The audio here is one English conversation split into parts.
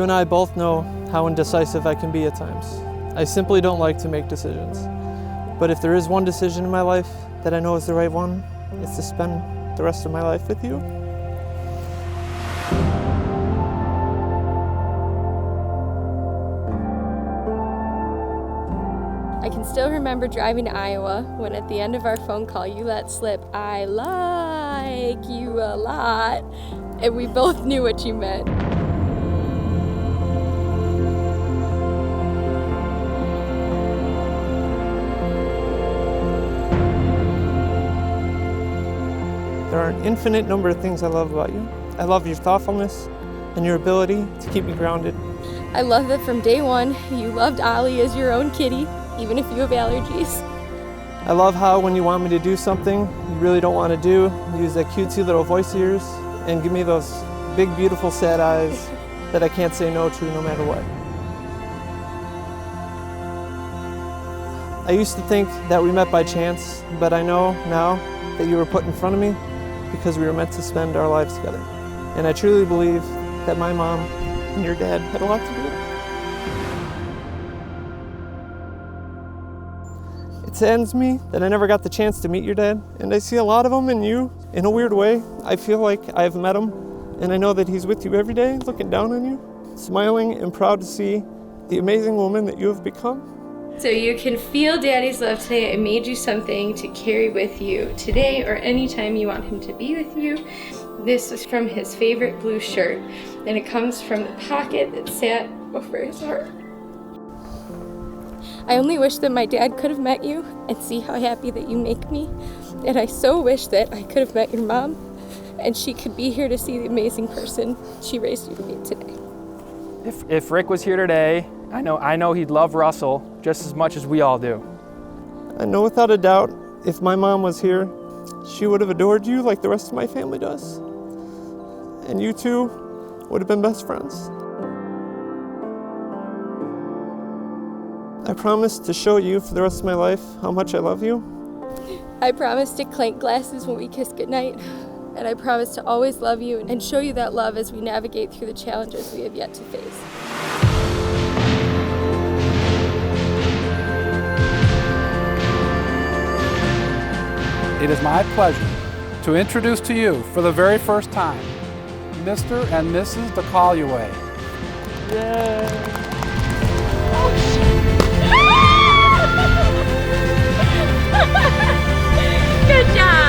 and I both know how indecisive I can be at times. I simply don't like to make decisions. But if there is one decision in my life that I know is the right one, it's to spend the rest of my life with you. I can still remember driving to Iowa when at the end of our phone call you let slip, "I like you a lot," and we both knew what you meant. There are an infinite number of things I love about you. I love your thoughtfulness and your ability to keep me grounded. I love that from day one you loved Ollie as your own kitty, even if you have allergies. I love how when you want me to do something you really don't want to do, you use that cutesy little voice of yours and give me those big, beautiful, sad eyes that I can't say no to no matter what. I used to think that we met by chance, but I know now that you were put in front of me because we were meant to spend our lives together. And I truly believe that my mom and your dad had a lot to do with it. It saddens me that I never got the chance to meet your dad, and I see a lot of him in you. In a weird way, I feel like I've met him, and I know that he's with you every day, looking down on you, smiling and proud to see the amazing woman that you have become. So you can feel Daddy's love today. I made you something to carry with you today or anytime you want him to be with you. This is from his favorite blue shirt, and it comes from the pocket that sat over his heart. I only wish that my dad could have met you and see how happy that you make me. And I so wish that I could have met your mom and she could be here to see the amazing person she raised you to be today. If Rick was here today, I know he'd love Russell just as much as we all do. I know without a doubt, if my mom was here, she would have adored you like the rest of my family does. And you two would have been best friends. I promise to show you for the rest of my life how much I love you. I promise to clink glasses when we kiss goodnight. And I promise to always love you and show you that love as we navigate through the challenges we have yet to face. It is my pleasure to introduce to you for the very first time, Mr. and Mrs. DeCallaway. Yay! Good job!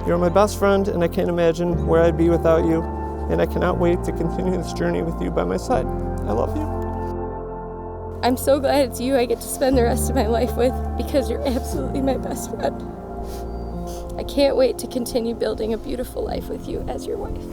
You're my best friend, and I can't imagine where I'd be without you, and I cannot wait to continue this journey with you by my side. I love you. I'm so glad it's you I get to spend the rest of my life with because you're absolutely my best friend. I can't wait to continue building a beautiful life with you as your wife.